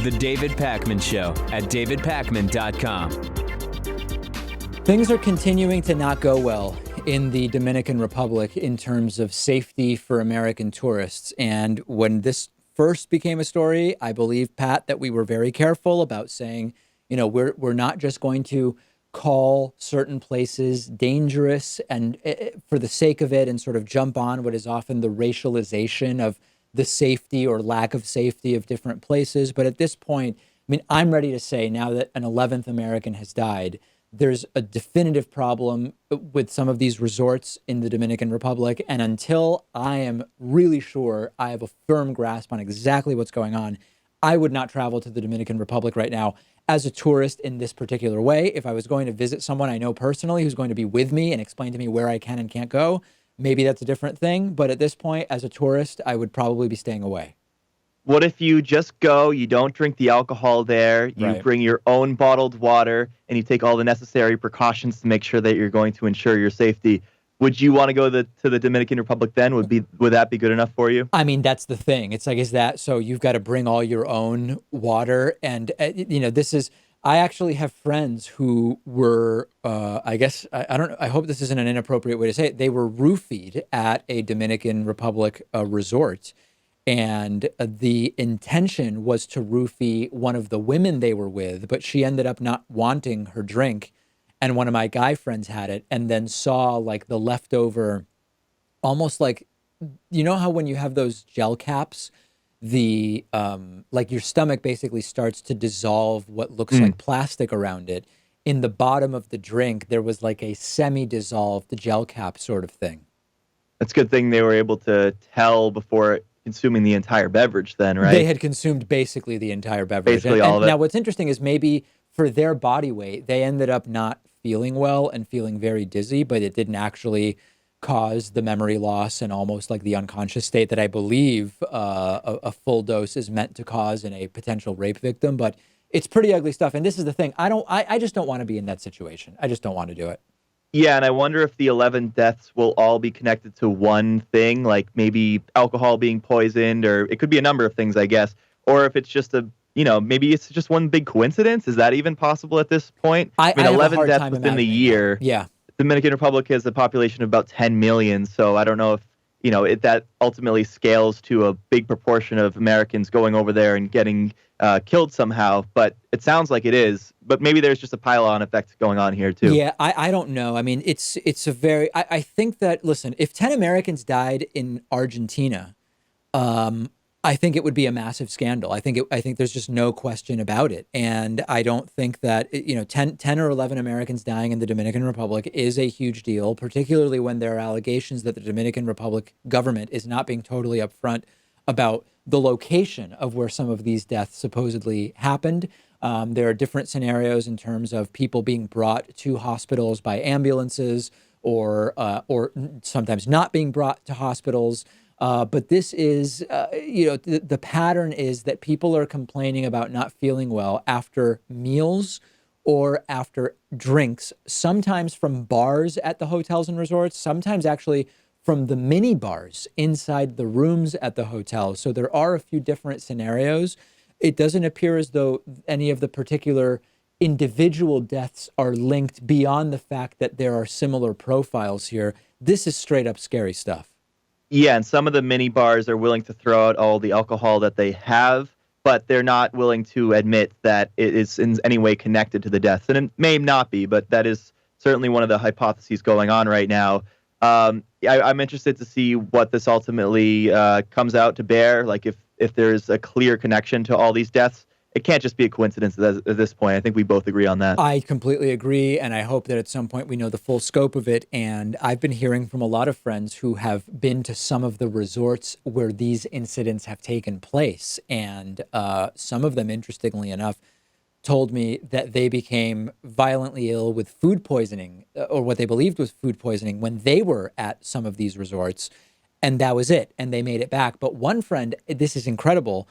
The David Pakman Show at davidpakman.com. Things are continuing to not go well in the Dominican Republic in terms of safety for American tourists. And when this first became a story, I believe, Pat, that we were very careful about saying, you know, we're not just going to call certain places dangerous and for the sake of it and sort of jump on what is often the racialization of the safety or lack of safety of different places. But at this point, I mean, I'm ready to say now that an 11th American has died, there's a definitive problem with some of these resorts in the Dominican Republic. And until I am really sure I have a firm grasp on exactly what's going on, I would not travel to the Dominican Republic right now as a tourist in this particular way. If I was going to visit someone I know personally who's going to be with me and explain to me where I can and can't go, maybe that's a different thing. But at this point, as a tourist, I would probably be staying away. What if you just go, you don't drink the alcohol there, you bring your own bottled water, and you take all the necessary precautions to make sure that you're going to ensure your safety? Would you want to go to the Dominican Republic then? Would that be good enough for you? I mean, that's the thing. It's like, is that so you've got to bring all your own water? And, you know, I actually have friends who were, I guess, I don't know, I hope this isn't an inappropriate way to say it. They were roofied at a Dominican Republic resort. And the intention was to roofie one of the women they were with, but she ended up not wanting her drink. And one of my guy friends had it and then saw like the leftover, almost like, you know how when you have those gel caps, the like your stomach basically starts to dissolve what looks like plastic around it. In the bottom of the drink, there was like a semi-dissolved gel cap sort of thing. That's a good thing they were able to tell before consuming the entire beverage then, right? They had consumed basically the entire beverage. Basically all of it. Now, what's interesting is maybe for their body weight, they ended up not feeling well and feeling very dizzy, but it didn't actually cause the memory loss and almost like the unconscious state that I believe a full dose is meant to cause in a potential rape victim. But it's pretty ugly stuff. And this is the thing. I just don't want to be in that situation. I just don't want to do it. Yeah, and I wonder if the 11 deaths will all be connected to one thing, like maybe alcohol being poisoned, or it could be a number of things, I guess. Or if it's just maybe it's just one big coincidence. Is that even possible at this point? I mean, 11 deaths within the year. Yeah. The Dominican Republic has a population of about 10 million. So I don't know if, that ultimately scales to a big proportion of Americans going over there and getting killed somehow. But it sounds like it is. But maybe there's just a pile-on effect going on here, too. Yeah, I don't know. I mean, it's a very, I think that, listen, if 10 Americans died in Argentina, I think it would be a massive scandal. I think there's just no question about it. And I don't think that, 10 or 11 Americans dying in the Dominican Republic is a huge deal, particularly when there are allegations that the Dominican Republic government is not being totally upfront about the location of where some of these deaths supposedly happened. There are different scenarios in terms of people being brought to hospitals by ambulances or sometimes not being brought to hospitals. But this is, the pattern is that people are complaining about not feeling well after meals or after drinks, sometimes from bars at the hotels and resorts, sometimes actually from the mini bars inside the rooms at the hotel. So there are a few different scenarios. It doesn't appear as though any of the particular individual deaths are linked beyond the fact that there are similar profiles here. This is straight up scary stuff. Yeah, and some of the mini bars are willing to throw out all the alcohol that they have, but they're not willing to admit that it is in any way connected to the deaths. And it may not be, but that is certainly one of the hypotheses going on right now. I'm interested to see what this ultimately comes out to bear, like if there's a clear connection to all these deaths. It can't just be a coincidence at this point. I think we both agree on that. I completely agree, and I hope that at some point we know the full scope of it. And I've been hearing from a lot of friends who have been to some of the resorts where these incidents have taken place. And some of them, interestingly enough, told me that they became violently ill with food poisoning, or what they believed was food poisoning, when they were at some of these resorts. And that was it. And they made it back. But one friend, this is incredible,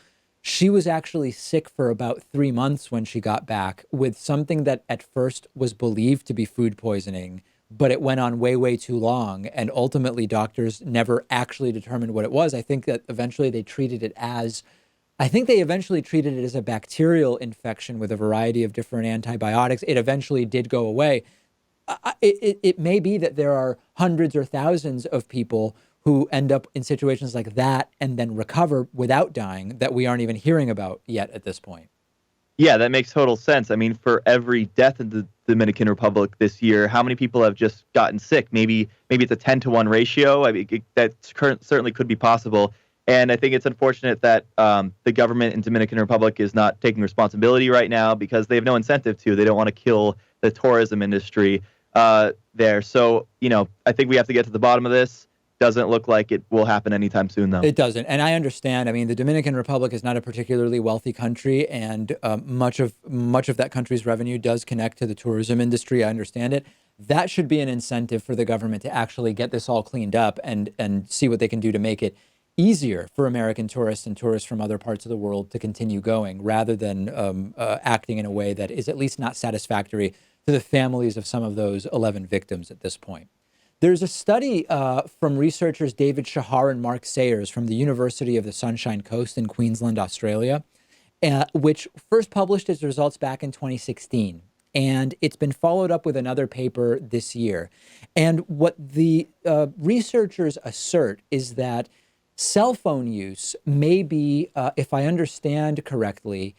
she was actually sick for about 3 months when she got back with something that at first was believed to be food poisoning, but it went on way, way too long. And ultimately, doctors never actually determined what it was. I think that eventually they treated it as I think they eventually treated it as a bacterial infection with a variety of different antibiotics. It eventually did go away. It may be that there are hundreds or thousands of people who end up in situations like that and then recover without dying that we aren't even hearing about yet at this point. Yeah, that makes total sense. I mean, for every death in the Dominican Republic this year, how many people have just gotten sick? Maybe it's a 10-to-1 ratio. I mean, certainly could be possible. And I think it's unfortunate that the government in Dominican Republic is not taking responsibility right now because they have no incentive to. They don't want to kill the tourism industry there. So, I think we have to get to the bottom of this. Doesn't look like it will happen anytime soon, though. It doesn't. And I understand. I mean, the Dominican Republic is not a particularly wealthy country, and much of that country's revenue does connect to the tourism industry. I understand it. That should be an incentive for the government to actually get this all cleaned up and see what they can do to make it easier for American tourists and tourists from other parts of the world to continue going, rather than acting in a way that is at least not satisfactory to the families of some of those 11 victims at this point. There's a study from researchers David Shahar and Mark Sayers from the University of the Sunshine Coast in Queensland, Australia, which first published its results back in 2016. And it's been followed up with another paper this year. And what the researchers assert is that cell phone use may be, if I understand correctly,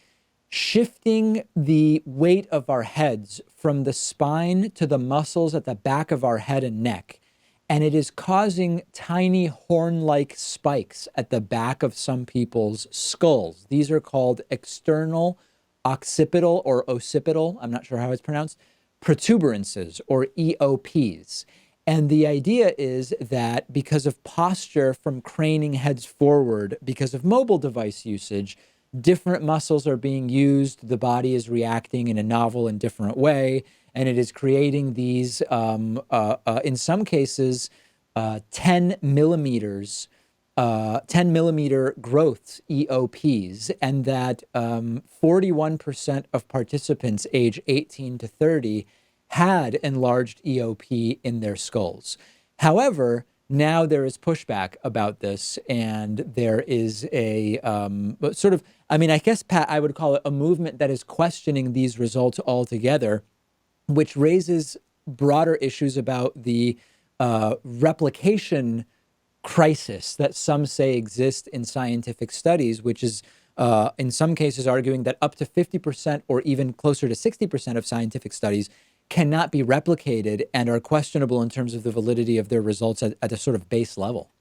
shifting the weight of our heads from the spine to the muscles at the back of our head and neck. And it is causing tiny horn-like spikes at the back of some people's skulls. These are called external occipital or occipital, I'm not sure how it's pronounced, protuberances or EOPs. And the idea is that because of posture from craning heads forward, because of mobile device usage, different muscles are being used, the body is reacting in a novel and different way, and it is creating these, in some cases, 10 millimeter growths, EOPs, and that 41% of participants age 18 to 30 had enlarged EOP in their skulls. However, now there is pushback about this, and there is a sort of, I mean, I guess, Pat, I would call it a movement that is questioning these results altogether, which raises broader issues about the replication crisis that some say exists in scientific studies, which is in some cases arguing that up to 50% or even closer to 60% of scientific studies cannot be replicated and are questionable in terms of the validity of their results at a sort of base level.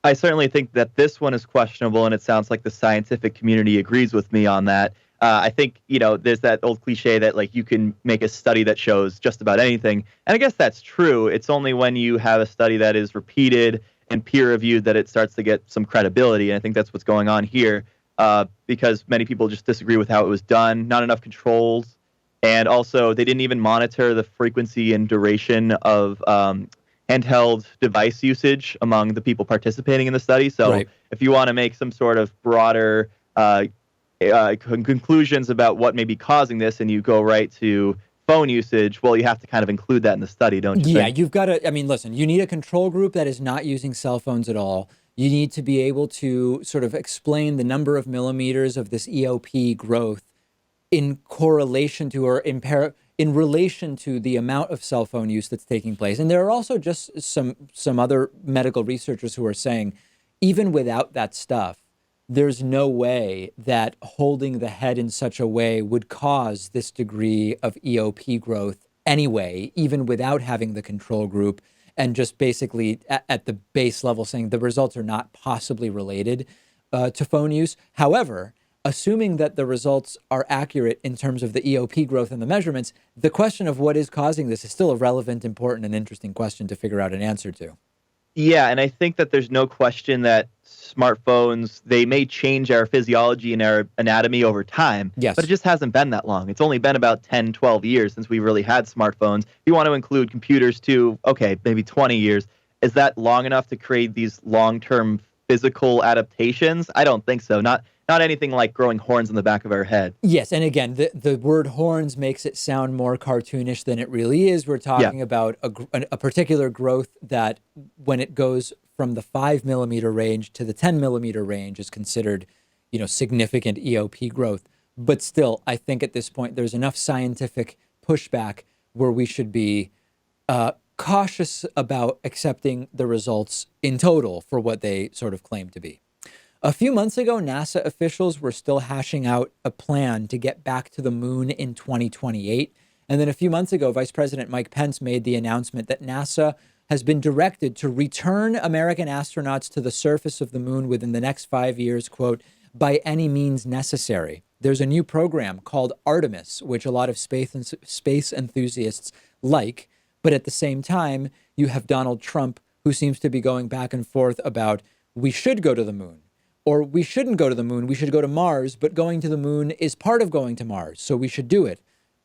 I certainly think that this one is questionable, and it sounds like the scientific community agrees with me on that. I think, there's that old cliche that, like, you can make a study that shows just about anything. And I guess that's true. It's only when you have a study that is repeated and peer-reviewed that it starts to get some credibility. And I think that's what's going on here, because many people just disagree with how it was done, not enough controls. And also, they didn't even monitor the frequency and duration of handheld device usage among the people participating in the study. So right. If you want to make some sort of broader conclusions about what may be causing this, and you go right to phone usage, well, you have to kind of include that in the study, don't you think? You've got to, I mean, listen, you need a control group that is not using cell phones at all. You need to be able to sort of explain the number of millimeters of this EOP growth in correlation to or in relation to the amount of cell phone use that's taking place. And there are also just some other medical researchers who are saying, even without that stuff, there's no way that holding the head in such a way would cause this degree of EOP growth anyway, even without having the control group, and just basically at the base level saying the results are not possibly related to phone use. However, assuming that the results are accurate in terms of the EOP growth and the measurements, the question of what is causing this is still a relevant, important, and interesting question to figure out an answer to. Yeah, and I think that there's no question that smartphones, they may change our physiology and our anatomy over time, yes, but it just hasn't been that long. It's only been about 10, 12 years since we really had smartphones. If you want to include computers too, okay, maybe 20 years. Is that long enough to create these long-term physical adaptations? I don't think so. Not anything like growing horns on the back of our head. Yes, and again, the word horns makes it sound more cartoonish than it really is. We're talking about a particular growth that, when it goes from the 5 millimeter range to the 10 millimeter range, is considered significant EOP growth. But still, I think at this point, there's enough scientific pushback where we should be cautious about accepting the results in total for what they sort of claim to be. A few months ago, NASA officials were still hashing out a plan to get back to the moon in 2028. And then a few months ago, Vice President Mike Pence made the announcement that NASA has been directed to return American astronauts to the surface of the moon within the next 5 years, quote, by any means necessary. There's a new program called Artemis, which a lot of space enthusiasts like. But at the same time, you have Donald Trump, who seems to be going back and forth about we should go to the moon. Or we shouldn't go to the moon, we should go to Mars, but going to the moon is part of going to Mars, so we should do it.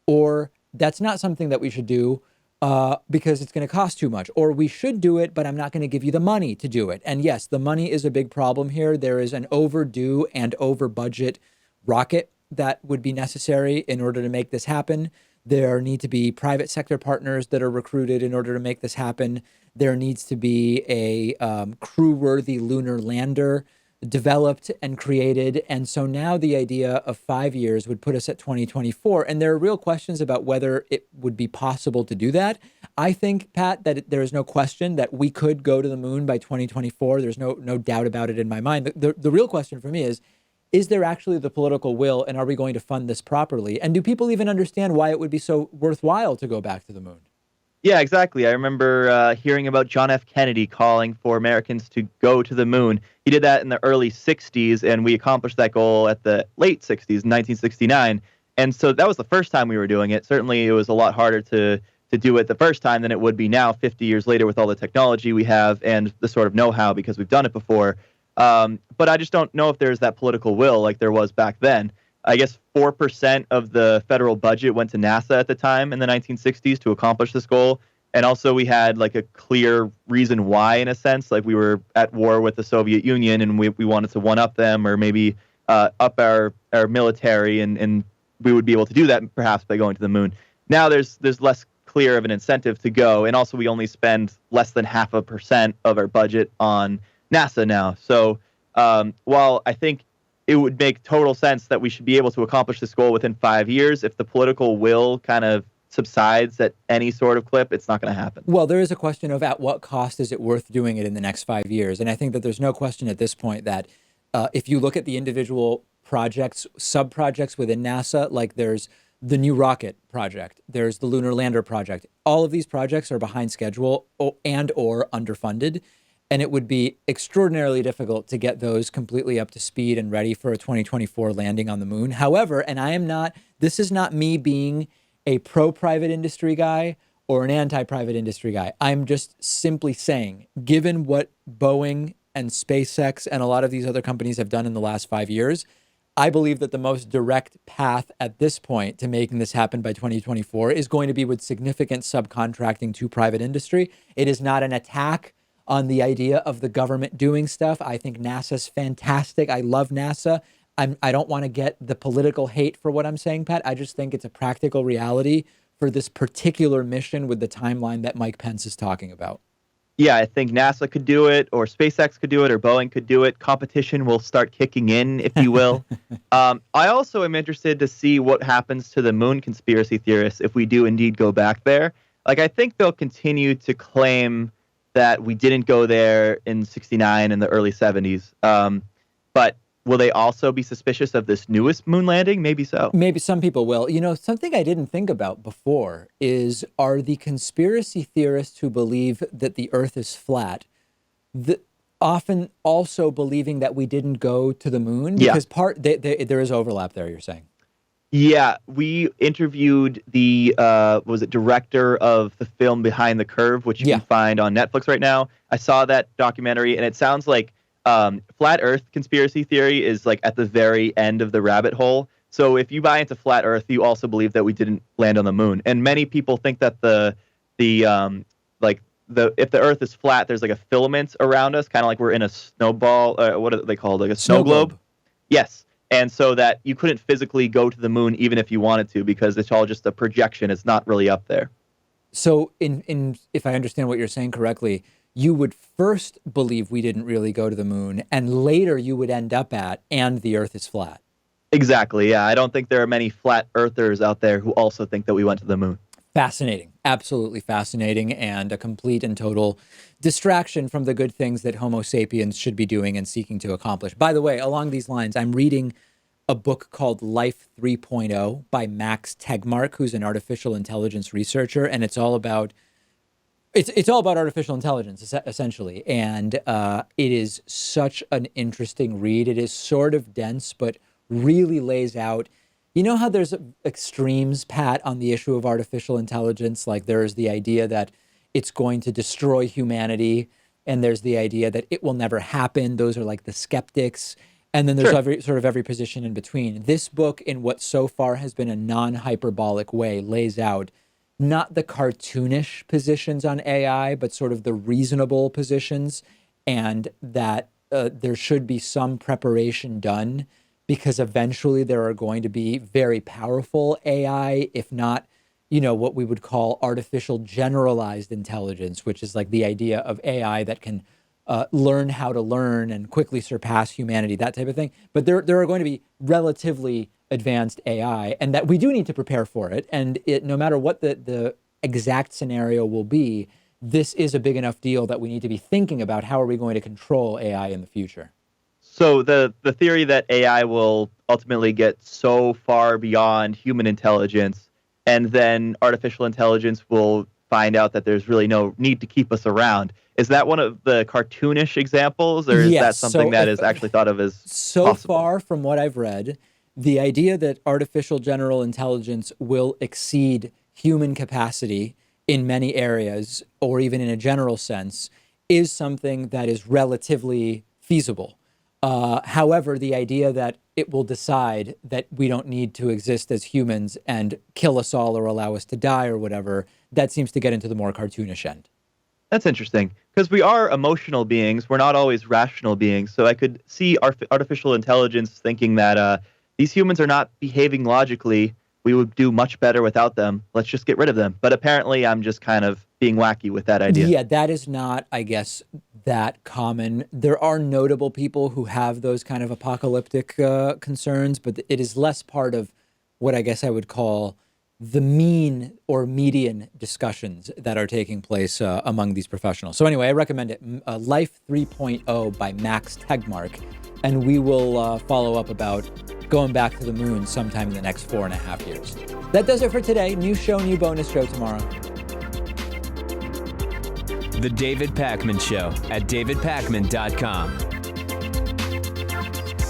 Or that's not something that we should do because it's going to cost too much. Or we should do it, but I'm not going to give you the money to do it. And yes, the money is a big problem here. There is an overdue and over budget rocket that would be necessary in order to make this happen. There need to be private sector partners that are recruited in order to make this happen. There needs to be a crew-worthy lunar lander developed and created. And so now the idea of 5 years would put us at 2024. And there are real questions about whether it would be possible to do that. I think, Pat, that there is no question that we could go to the moon by 2024. There's no doubt about it in my mind. The real question for me is there actually the political will, and are we going to fund this properly? And do people even understand why it would be so worthwhile to go back to the moon? Yeah, exactly. I remember hearing about John F. Kennedy calling for Americans to go to the moon. He did that in the early 60s, and we accomplished that goal at the late 60s, 1969. And so that was the first time we were doing it. Certainly, it was a lot harder to do it the first time than it would be now, 50 years later, with all the technology we have and the sort of know-how because we've done it before. But I just don't know if there's that political will like there was back then. I guess 4% of the federal budget went to NASA at the time in the 1960s to accomplish this goal. And also we had like a clear reason why, in a sense, like we were at war with the Soviet Union and we wanted to one-up them or maybe up our military and we would be able to do that perhaps by going to the moon. Now there's less clear of an incentive to go. And also we only spend less than 0.5% of our budget on NASA now. So while I think it would make total sense that we should be able to accomplish this goal within 5 years, if the political will kind of subsides at any sort of clip, it's not going to happen. Well, there is a question of at what cost is it worth doing it in the next 5 years? And I think that there's no question at this point that if you look at the individual projects, sub-projects within NASA, like there's the new rocket project, there's the lunar lander project, all of these projects are behind schedule and or underfunded. And it would be extraordinarily difficult to get those completely up to speed and ready for a 2024 landing on the moon. However, and this is not me being a pro-private industry guy or an anti-private industry guy. I'm just simply saying, given what Boeing and SpaceX and a lot of these other companies have done in the last 5 years, I believe that the most direct path at this point to making this happen by 2024 is going to be with significant subcontracting to private industry. It is not an attack on the idea of the government doing stuff. I think NASA's fantastic. I love NASA. I don't want to get the political hate for what I'm saying, Pat. I just think it's a practical reality for this particular mission with the timeline that Mike Pence is talking about. Yeah, I think NASA could do it, or SpaceX could do it, or Boeing could do it. Competition will start kicking in, if you will. I also am interested to see what happens to the moon conspiracy theorists if we do indeed go back there. Like, I think they'll continue to claim that we didn't go there in 69 and the early 70s. But will they also be suspicious of this newest moon landing? Maybe so. Maybe some people will. Something I didn't think about before are the conspiracy theorists who believe that the Earth is flat, often also believing that we didn't go to the moon? Because there is overlap there, you're saying. Yeah, we interviewed the director of the film Behind the Curve, which you can find on Netflix right now. I saw that documentary, and it sounds like flat Earth conspiracy theory is like at the very end of the rabbit hole. So if you buy into flat Earth, you also believe that we didn't land on the moon. And many people think that if the Earth is flat, there's like a filament around us, kind of like we're in a snowball. What are they called? Like a snow globe. Yes. And so that you couldn't physically go to the moon even if you wanted to, because it's all just a projection. It's not really up there. So if I understand what you're saying correctly, you would first believe we didn't really go to the moon, and later you would end up at, and the Earth is flat. Exactly. Yeah. I don't think there are many flat earthers out there who also think that we went to the moon. Fascinating. Absolutely fascinating, and a complete and total distraction from the good things that Homo sapiens should be doing and seeking to accomplish. By the way, along these lines, I'm reading a book called Life 3.0 by Max Tegmark, who's an artificial intelligence researcher, and it's all about artificial intelligence, essentially. And it is such an interesting read. It is sort of dense, but really lays out, you know how there's extremes, Pat, on the issue of artificial intelligence? Like there's the idea that it's going to destroy humanity, and there's the idea that it will never happen. Those are like the skeptics. And then there's every position in between. This book, in what so far has been a non-hyperbolic way, lays out not the cartoonish positions on AI, but sort of the reasonable positions, and that there should be some preparation done, because eventually there are going to be very powerful AI, if not, what we would call artificial generalized intelligence, which is like the idea of AI that can learn how to learn and quickly surpass humanity, that type of thing. But there are going to be relatively advanced AI, and that we do need to prepare for it. And no matter what the exact scenario will be, this is a big enough deal that we need to be thinking about how are we going to control AI in the future. So the theory that AI will ultimately get so far beyond human intelligence, and then artificial intelligence will find out that there's really no need to keep us around. Is that one of the cartoonish examples, or is that something that is actually thought of as possible? Far from what I've read, the idea that artificial general intelligence will exceed human capacity in many areas, or even in a general sense, is something that is relatively feasible. However, the idea that it will decide that we don't need to exist as humans and kill us all or allow us to die or whatever, that seems to get into the more cartoonish end. That's interesting, because we are emotional beings. We're not always rational beings. So I could see artificial intelligence thinking that these humans are not behaving logically. We would do much better without them. Let's just get rid of them. But apparently I'm just kind of being wacky with that idea. Yeah, that is not, I guess, that common. There are notable people who have those kind of apocalyptic concerns, but it is less part of what I guess I would call the mean or median discussions that are taking place among these professionals. So anyway, I recommend it. Life 3.0 by Max Tegmark. And we will follow up about going back to the moon sometime in the next 4.5 years. That does it for today. New show, new bonus show tomorrow. The David Pakman Show at davidpakman.com.